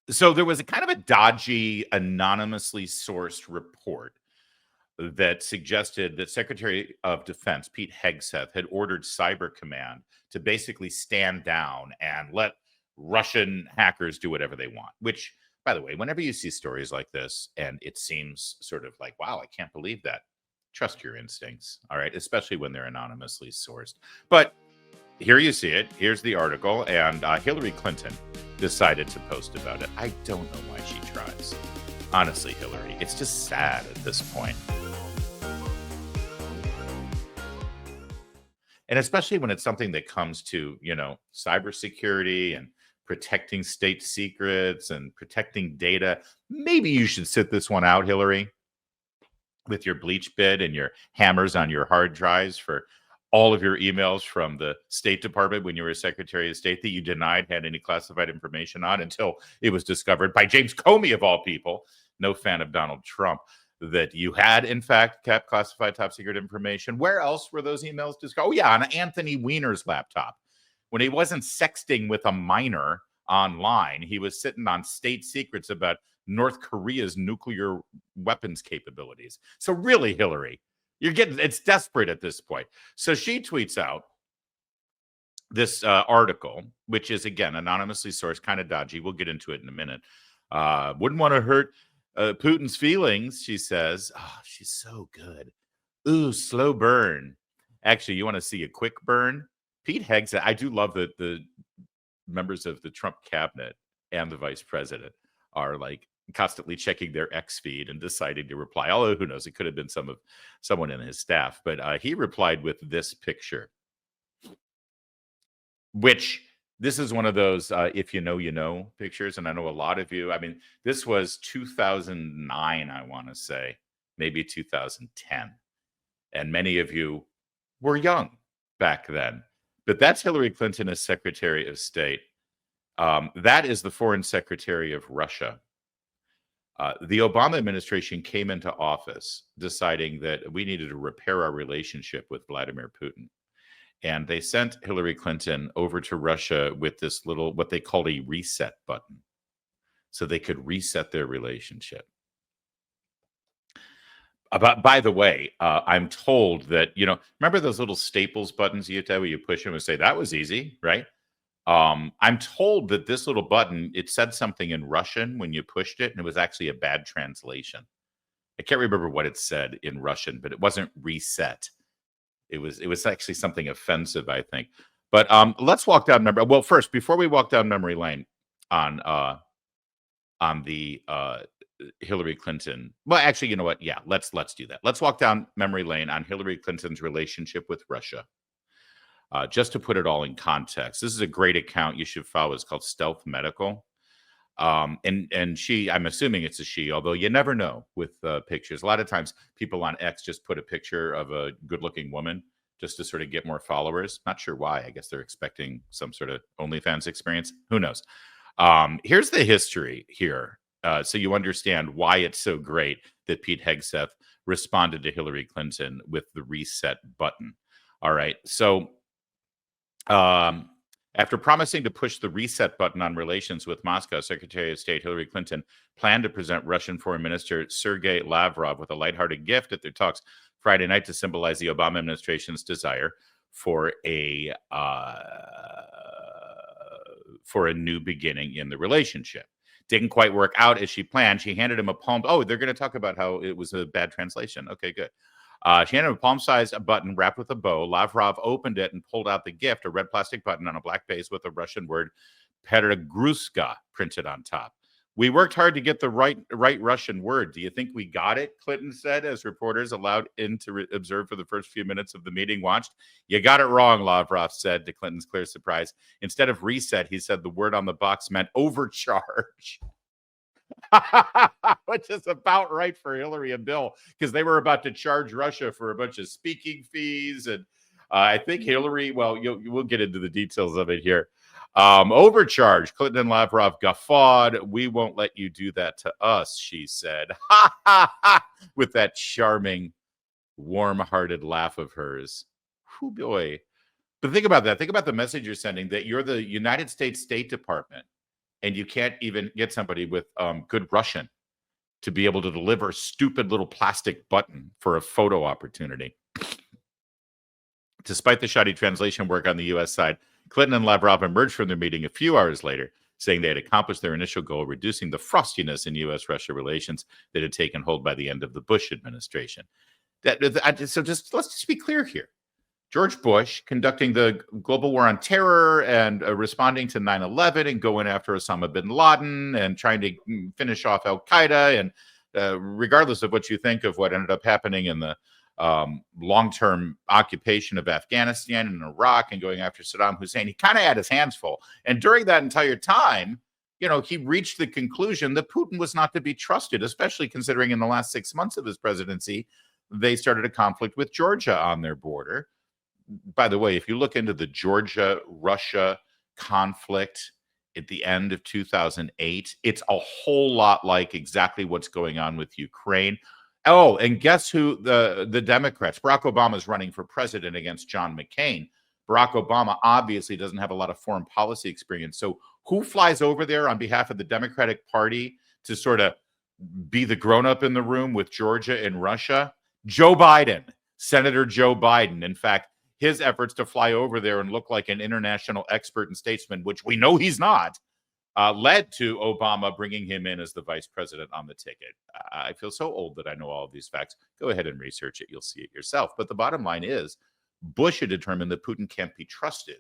So there was a kind of a dodgy, anonymously sourced report that suggested that Secretary of Defense Pete Hegseth had ordered Cyber Command to basically stand down and let Russian hackers do whatever they want. Which, by the way, whenever you see stories like this and it seems sort of like, wow, I can't believe that, trust your instincts, all right, especially when they're anonymously sourced. But here you see it. Here's the article, and Hillary Clinton decided to post about it. I don't know why she tries. Honestly, Hillary, it's just sad at this point. And especially when it's something that comes to, cybersecurity and protecting state secrets and protecting data. Maybe you should sit this one out, Hillary, with your bleach bit and your hammers on your hard drives for all of your emails from the State Department when you were Secretary of State that you denied had any classified information on until it was discovered by James Comey, of all people, no fan of Donald Trump, that you had, in fact, kept classified top secret information. Where else were those emails discovered? Oh, yeah, on Anthony Weiner's laptop. When he wasn't sexting with a minor online, he was sitting on state secrets about North Korea's nuclear weapons capabilities. So really, Hillary, it's desperate at this point. So she tweets out this article, which is, again, anonymously sourced, kind of dodgy. We'll get into it in a minute. Wouldn't want to hurt Putin's feelings, she says. Oh, she's so good. Ooh, slow burn. Actually, you want to see a quick burn? Pete Hegseth, I do love that the members of the Trump cabinet and the vice president are like constantly checking their X feed and deciding to reply. Although who knows, it could have been someone in his staff. But he replied with this picture, which this is one of those if you know pictures. And I know a lot of you, I mean, this was 2009, I want to say, maybe 2010. And many of you were young back then. But that's Hillary Clinton as Secretary of State. That is the Foreign Secretary of Russia. The Obama administration came into office deciding that we needed to repair our relationship with Vladimir Putin. And they sent Hillary Clinton over to Russia with this little, what they called a reset button, so they could reset their relationship. By the way, I'm told that, remember those little Staples buttons you had where you push them and say, that was easy, right? I'm told that this little button, it said something in Russian when you pushed it, and it was actually a bad translation. I can't remember what it said in Russian, but it wasn't reset. It was actually something offensive, I think. But let's walk down first, before we walk down memory lane on the Hillary Clinton. Well, actually, you know what? Yeah, let's do that. Let's walk down memory lane on Hillary Clinton's relationship with Russia. Just to put it all in context, this is a great account you should follow. It's called Stealth Medical. And she, I'm assuming it's a she, although you never know with pictures. A lot of times people on X just put a picture of a good-looking woman just to sort of get more followers. Not sure why. I guess they're expecting some sort of OnlyFans experience. Who knows? Here's the history here. So you understand why it's so great that Pete Hegseth responded to Hillary Clinton with the reset button. All right. So after promising to push the reset button on relations with Moscow, Secretary of State Hillary Clinton planned to present Russian Foreign Minister Sergei Lavrov with a lighthearted gift at their talks Friday night to symbolize the Obama administration's desire for a new beginning in the relationship. Didn't quite work out as she planned. She handed him a palm. Oh, they're going to talk about how it was a bad translation. Okay, good. She handed him a palm-sized button wrapped with a bow. Lavrov opened it and pulled out the gift, a red plastic button on a black base with the Russian word "Peragruska" printed on top. We worked hard to get the right Russian word. Do you think we got it? Clinton said as reporters allowed in to observe for the first few minutes of the meeting watched. You got it wrong, Lavrov said, to Clinton's clear surprise. Instead of reset, he said the word on the box meant overcharge. Which is about right for Hillary and Bill, because they were about to charge Russia for a bunch of speaking fees. And I think Hillary, well, we'll get into the details of it here. Overcharge. Clinton and Lavrov guffawed. We won't let you do that to us, she said, with that charming, warm-hearted laugh of hers. Whew, boy. But think about that. Think about the message you're sending, that you're the United States State Department, and you can't even get somebody with good Russian to be able to deliver a stupid little plastic button for a photo opportunity. Despite the shoddy translation work on the U.S. side, Clinton and Lavrov emerged from their meeting a few hours later, saying they had accomplished their initial goal, reducing the frostiness in U.S.-Russia relations that had taken hold by the end of the Bush administration. So let's just be clear here. George Bush conducting the global war on terror and responding to 9/11 and going after Osama bin Laden and trying to finish off al-Qaeda. And regardless of what you think of what ended up happening in the long-term occupation of Afghanistan and Iraq and going after Saddam Hussein, he kind of had his hands full. And during that entire time, he reached the conclusion that Putin was not to be trusted, especially considering in the last 6 months of his presidency, they started a conflict with Georgia on their border. By the way, if you look into the Georgia-Russia conflict at the end of 2008, it's a whole lot like exactly what's going on with Ukraine. Oh, and guess who the Democrats? Barack Obama is running for president against John McCain. Barack Obama obviously doesn't have a lot of foreign policy experience. So who flies over there on behalf of the Democratic Party to sort of be the grown-up in the room with Georgia and Russia? Joe Biden, Senator Joe Biden. In fact, his efforts to fly over there and look like an international expert and statesman, which we know he's not, led to Obama bringing him in as the vice president on the ticket. I feel so old that I know all of these facts. Go ahead and research it. You'll see it yourself. But the bottom line is, Bush had determined that Putin can't be trusted.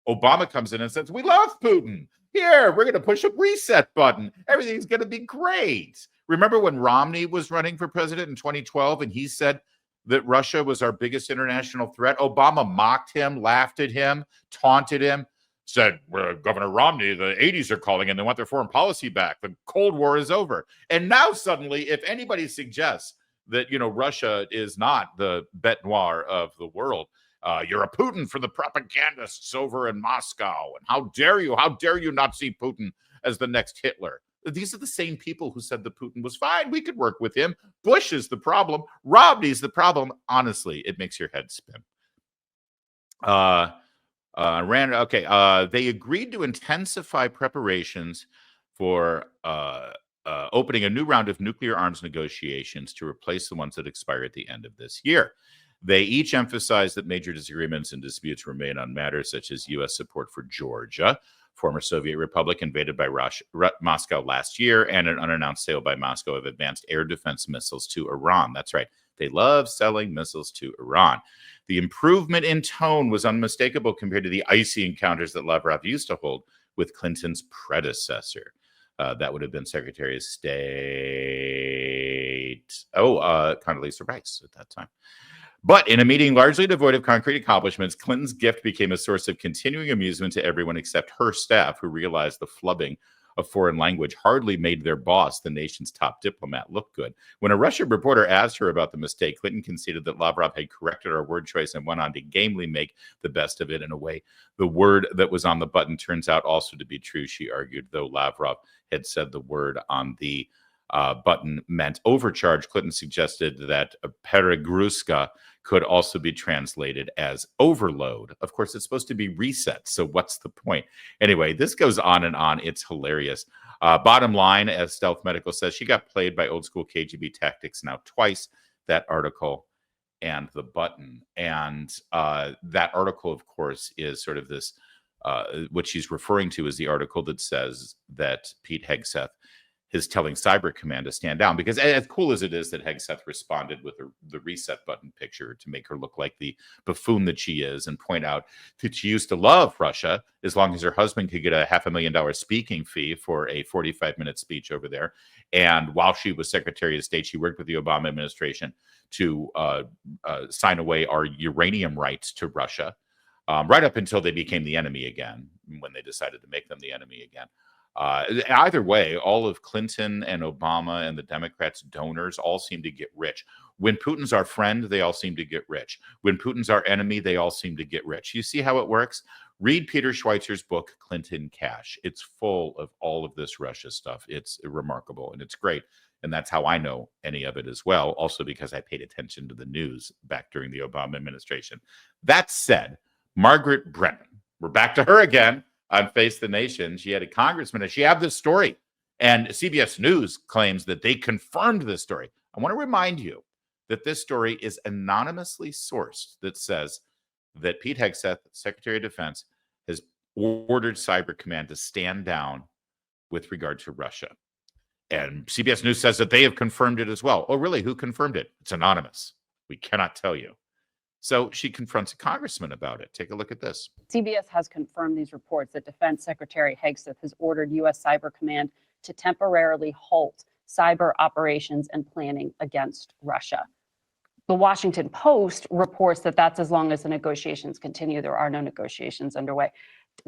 Obama comes in and says, we love Putin. Here, we're going to push a reset button. Everything's going to be great. Remember when Romney was running for president in 2012 and he said that Russia was our biggest international threat? Obama mocked him, laughed at him, taunted him, said, well, Governor Romney, the 80s are calling and they want their foreign policy back. The Cold War is over. And now suddenly, if anybody suggests that, Russia is not the bête noire of the world, you're a Putin for the propagandists over in Moscow. And how dare you not see Putin as the next Hitler? These are the same people who said that Putin was fine. We could work with him. Bush is the problem. Romney's the problem. Honestly, it makes your head spin. They agreed to intensify preparations for opening a new round of nuclear arms negotiations to replace the ones that expire at the end of this year. They each emphasized that major disagreements and disputes remain on matters such as U.S. support for Georgia, former Soviet republic invaded by Moscow last year, and an unannounced sale by Moscow of advanced air defense missiles to Iran. That's right. They love selling missiles to Iran. The improvement in tone was unmistakable compared to the icy encounters that Lavrov used to hold with Clinton's predecessor. That would have been Secretary of State, Condoleezza Rice at that time. But in a meeting largely devoid of concrete accomplishments, Clinton's gift became a source of continuing amusement to everyone except her staff, who realized the flubbing of foreign language hardly made their boss, the nation's top diplomat, look good. When a Russian reporter asked her about the mistake, Clinton conceded that Lavrov had corrected our word choice and went on to gamely make the best of it in a way. The word that was on the button turns out also to be true, she argued, though Lavrov had said the word on the button meant overcharge. Clinton suggested that peregruska could also be translated as overload. Of course, it's supposed to be reset, so what's the point? Anyway, this goes on and on. It's hilarious. Bottom line, as Stealth Medical says, she got played by old school KGB tactics now twice, that article and the button. And that article, of course, is sort of this, what she's referring to is the article that says that Pete Hegseth is telling Cyber Command to stand down, because as cool as it is that Hegseth responded with the reset button picture to make her look like the buffoon that she is and point out that she used to love Russia as long as her husband could get a $500,000 speaking fee for a 45-minute speech over there. And while she was Secretary of State, she worked with the Obama administration to sign away our uranium rights to Russia, right up until they became the enemy again, when they decided to make them the enemy again. Either way, all of Clinton and Obama and the Democrats' donors all seem to get rich. When Putin's our friend, they all seem to get rich. When Putin's our enemy, they all seem to get rich. You see how it works? Read Peter Schweitzer's book, Clinton Cash. It's full of all of this Russia stuff. It's remarkable and it's great. And that's how I know any of it as well, also because I paid attention to the news back during the Obama administration. That said, Margaret Brennan, we're back to her again. on Face the Nation. She had a congressman, and she had this story. And CBS News claims that they confirmed this story. I want to remind you that this story is anonymously sourced that says that Pete Hegseth, Secretary of Defense, has ordered Cyber Command to stand down with regard to Russia. And CBS News says that they have confirmed it as well. Oh, really? Who confirmed it? It's anonymous. We cannot tell you. So she confronts a congressman about it. Take a look at this. CBS has confirmed these reports that Defense Secretary Hegseth has ordered U.S. Cyber Command to temporarily halt cyber operations and planning against Russia. The Washington Post reports that that's as long as the negotiations continue. There are no negotiations underway.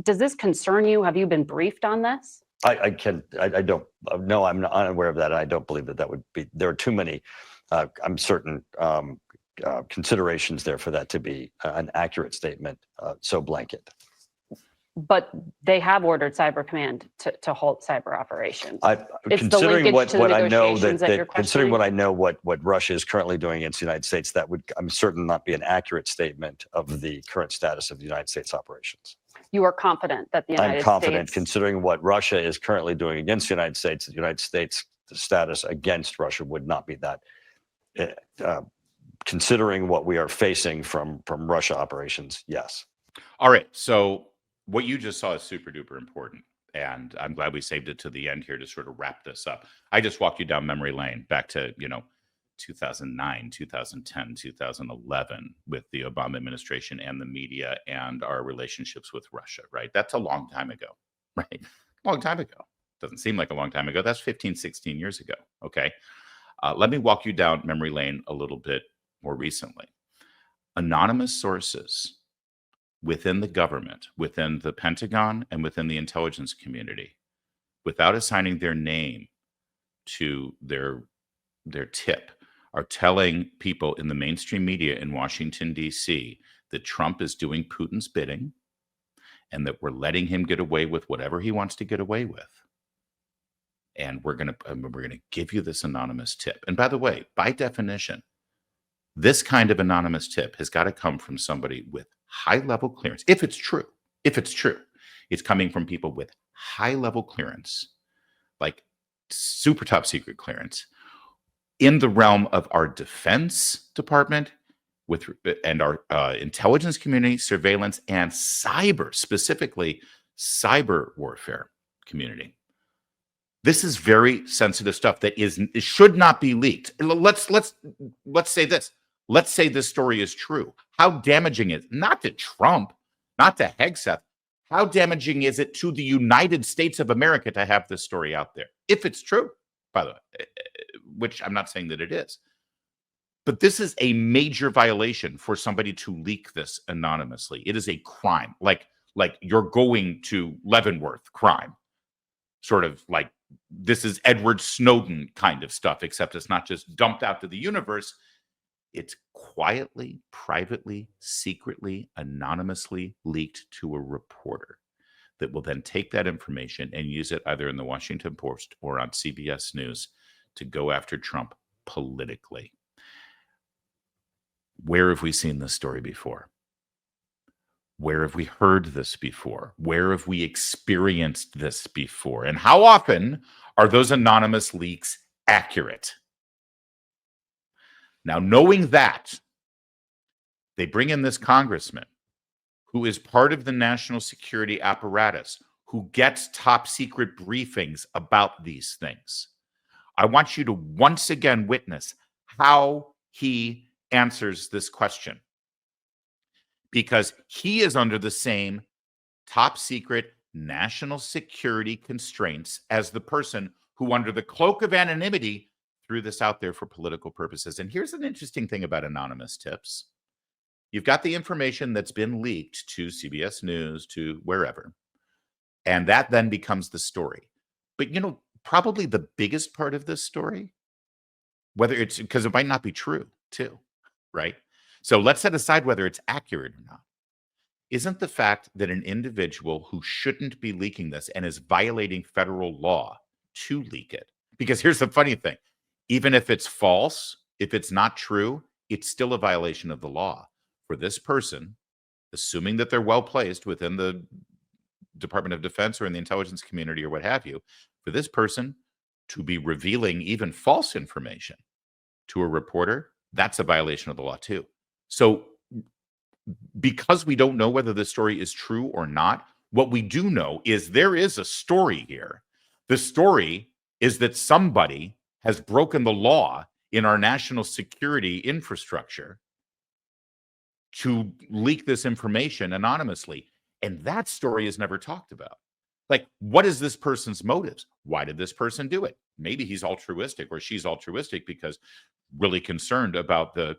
Does this concern you? Have you been briefed on this? I don't. No, I'm not unaware of that. I don't believe that would be. There are too many. I'm certain considerations there for that to be an accurate statement. So blanket. But they have ordered Cyber Command to halt cyber operations. Considering what I know considering what I know what Russia is currently doing against the United States, that would, I'm certain, not be an accurate statement of the current status of the United States operations. You are confident that the United States... I'm confident, considering what Russia is currently doing against the United States the status against Russia would not be that. Considering what we are facing from Russia operations, yes. All right, so what you just saw is super duper important, and I'm glad we saved it to the end here to sort of wrap this up. I just walked you down memory lane back to 2009, 2010, 2011 with the Obama administration and the media and our relationships with Russia, right? That's a long time ago, right? A long time ago. Doesn't seem like a long time ago. That's 15, 16 years ago, okay? Let me walk you down memory lane a little bit more recently. Anonymous sources within the government, within the Pentagon, and within the intelligence community, without assigning their name to their tip, are telling people in the mainstream media in Washington, D.C., that Trump is doing Putin's bidding and that we're letting him get away with whatever he wants to get away with. And we're going to give you this anonymous tip. And by the way, by definition, this kind of anonymous tip has got to come from somebody with high-level clearance. If it's true, it's coming from people with high-level clearance, like super top secret clearance, in the realm of our Defense Department and our intelligence community, surveillance, and cyber, specifically cyber warfare community. This is very sensitive stuff that it should not be leaked. Let's say this. Let's say this story is true. How damaging is it? Not to Trump, not to Hegseth. How damaging is it to the United States of America to have this story out there? If it's true, by the way, which I'm not saying that it is. But this is a major violation for somebody to leak this anonymously. It is a crime, like you're going to Leavenworth crime. Sort of like this is Edward Snowden kind of stuff, except it's not just dumped out to the universe. It's quietly, privately, secretly, anonymously leaked to a reporter that will then take that information and use it either in the Washington Post or on CBS News to go after Trump politically. Where have we seen this story before? Where have we heard this before? Where have we experienced this before? And how often are those anonymous leaks accurate? Now, knowing that, they bring in this congressman who is part of the national security apparatus, who gets top secret briefings about these things. I want you to once again witness how he answers this question, because he is under the same top secret national security constraints as the person who, under the cloak of anonymity, threw this out there for political purposes. And here's an interesting thing about anonymous tips. You've got the information that's been leaked to CBS News, to wherever, and that then becomes the story. But, probably the biggest part of this story, whether it's because it might not be true too, right? So let's set aside whether it's accurate or not. Isn't the fact that an individual who shouldn't be leaking this and is violating federal law to leak it? Because here's the funny thing. Even if it's false, if it's not true, it's still a violation of the law for this person, assuming that they're well placed within the Department of Defense or in the intelligence community or what have you, for this person to be revealing even false information to a reporter, that's a violation of the law too. So because we don't know whether this story is true or not, what we do know is there is a story here. The story is that somebody has broken the law in our national security infrastructure to leak this information anonymously. And that story is never talked about. Like, what is this person's motives? Why did this person do it? Maybe he's altruistic or she's altruistic because really concerned about the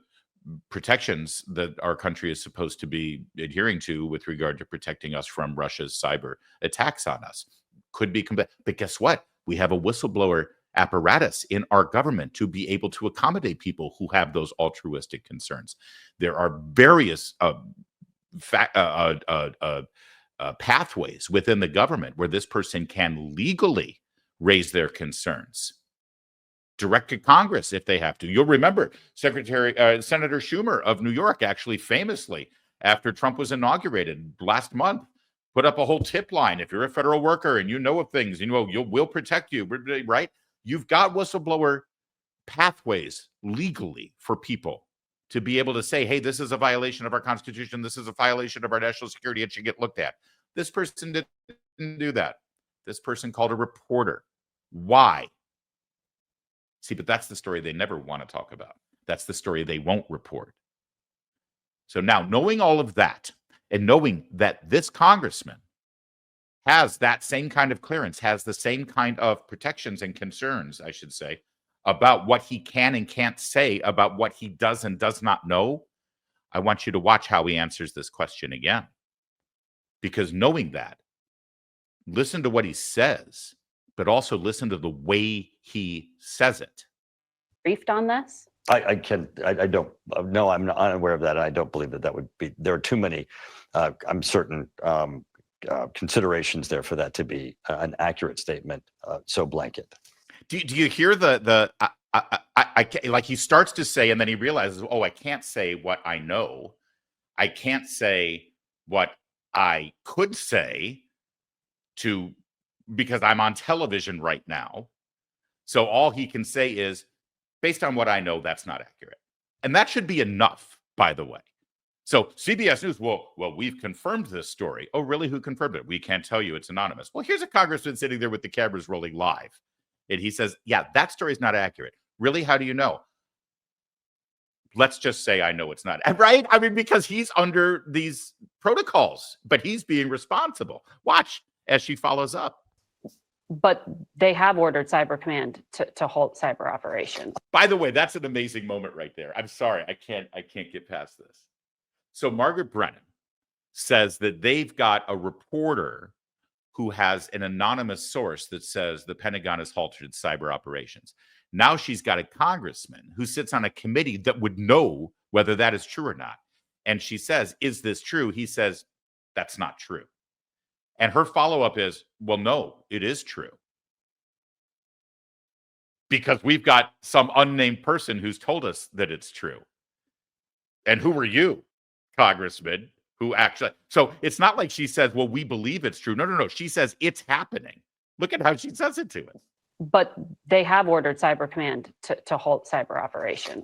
protections that our country is supposed to be adhering to with regard to protecting us from Russia's cyber attacks on us. Could be, but guess what? We have a whistleblower apparatus in our government to be able to accommodate people who have those altruistic concerns. There are various pathways within the government where this person can legally raise their concerns. Direct to Congress if they have to. You'll remember Senator Schumer of New York actually famously, after Trump was inaugurated last month, put up a whole tip line. If you're a federal worker and you know of things, we'll protect you, right? You've got whistleblower pathways legally for people to be able to say, hey, this is a violation of our Constitution. This is a violation of our national security. It should get looked at. This person didn't do that. This person called a reporter. Why? See, but that's the story they never want to talk about. That's the story they won't report. So now, knowing all of that and knowing that this congressman has that same kind of clearance, has the same kind of protections and concerns, I should say, about what he can and can't say about what he does and does not know, I want you to watch how he answers this question again. Because knowing that, listen to what he says, but also listen to the way he says it. Briefed on this? I don't know. I'm unaware of that. And I don't believe that would be, there are too many, I'm certain, considerations there for that to be an accurate statement, so blanket. Do you hear like he starts to say, and then he realizes, oh, I can't say what I know. I can't say what I could say because I'm on television right now. So all he can say is, based on what I know, that's not accurate. And that should be enough, by the way. So CBS News, well, we've confirmed this story. Oh, really? Who confirmed it? We can't tell you. It's anonymous. Well, here's a congressman sitting there with the cameras rolling live. And he says, yeah, that story is not accurate. Really? How do you know? Let's just say I know it's not. Right? I mean, because he's under these protocols, but he's being responsible. Watch as she follows up. But they have ordered Cyber Command to halt cyber operations. By the way, that's an amazing moment right there. I'm sorry, I can't get past this. So Margaret Brennan says that they've got a reporter who has an anonymous source that says the Pentagon has halted cyber operations. Now she's got a congressman who sits on a committee that would know whether that is true or not. And she says, is this true? He says, that's not true. And her follow-up is, well, no, it is true. Because we've got some unnamed person who's told us that it's true. And who are you, Congressman, who actually... So it's not like she says, well, we believe it's true. No. She says it's happening. Look at how she says it to us. But they have ordered Cyber Command to halt cyber operations.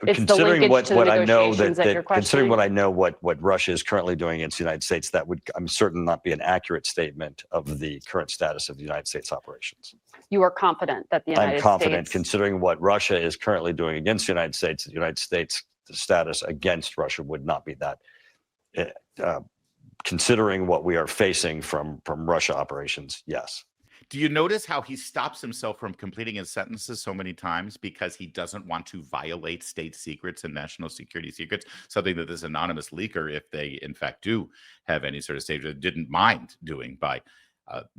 Considering what I know considering what I know what Russia is currently doing against the United States, that would, I'm certain, not be an accurate statement of the current status of the United States operations. You are confident that the United States... I'm confident, considering what Russia is currently doing against the United States status against Russia would not be that. Considering what we are facing from Russia operations, yes. Do you notice how he stops himself from completing his sentences so many times because he doesn't want to violate state secrets and national security secrets? Something that this anonymous leaker, if they in fact do have any sort of stage, didn't mind doing by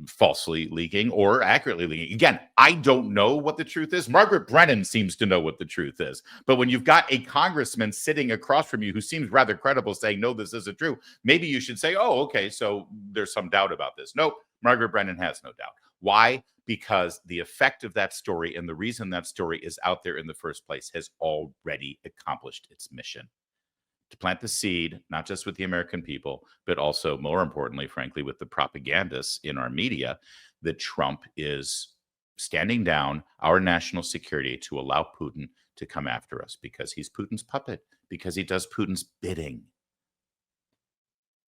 falsely leaking or accurately leaking. Again, I don't know what the truth is. Margaret Brennan seems to know what the truth is. But when you've got a congressman sitting across from you who seems rather credible saying, no, this isn't true, maybe you should say, oh, okay, so there's some doubt about this. Nope, Margaret Brennan has no doubt. Why? Because the effect of that story and the reason that story is out there in the first place has already accomplished its mission to plant the seed, not just with the American people, but also, more importantly, frankly, with the propagandists in our media, that Trump is standing down our national security to allow Putin to come after us because he's Putin's puppet, because he does Putin's bidding.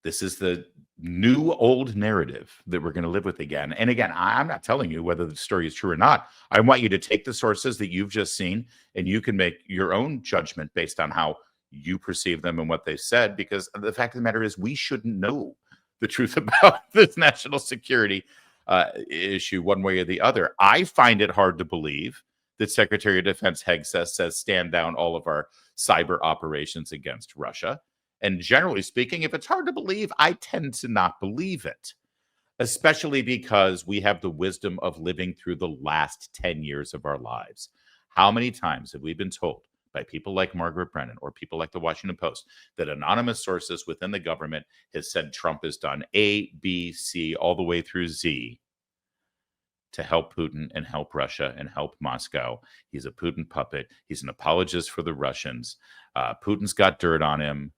This is the new old narrative that we're going to live with again. And again, I'm not telling you whether the story is true or not. I want you to take the sources that you've just seen and you can make your own judgment based on how you perceive them and what they said, because the fact of the matter is we shouldn't know the truth about this national security issue one way or the other. I find it hard to believe that Secretary of Defense Hegseth says stand down all of our cyber operations against Russia. And generally speaking, if it's hard to believe, I tend to not believe it, especially because we have the wisdom of living through the last 10 years of our lives. How many times have we been told by people like Margaret Brennan or people like the Washington Post that anonymous sources within the government has said Trump has done A, B, C, all the way through Z to help Putin and help Russia and help Moscow? He's a Putin puppet. He's an apologist for the Russians. Putin's got dirt on him.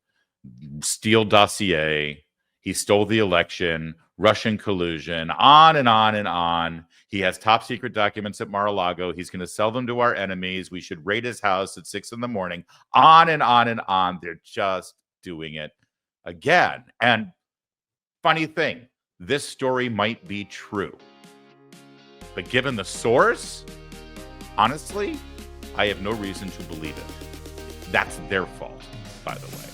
Steele dossier. He stole the election. Russian collusion. On and on and on. He has top secret documents at Mar-a-Lago. He's going to sell them to our enemies. We should raid his house at 6 a.m. On and on and on. They're just doing it again. And funny thing, this story might be true. But given the source, honestly, I have no reason to believe it. That's their fault, by the way.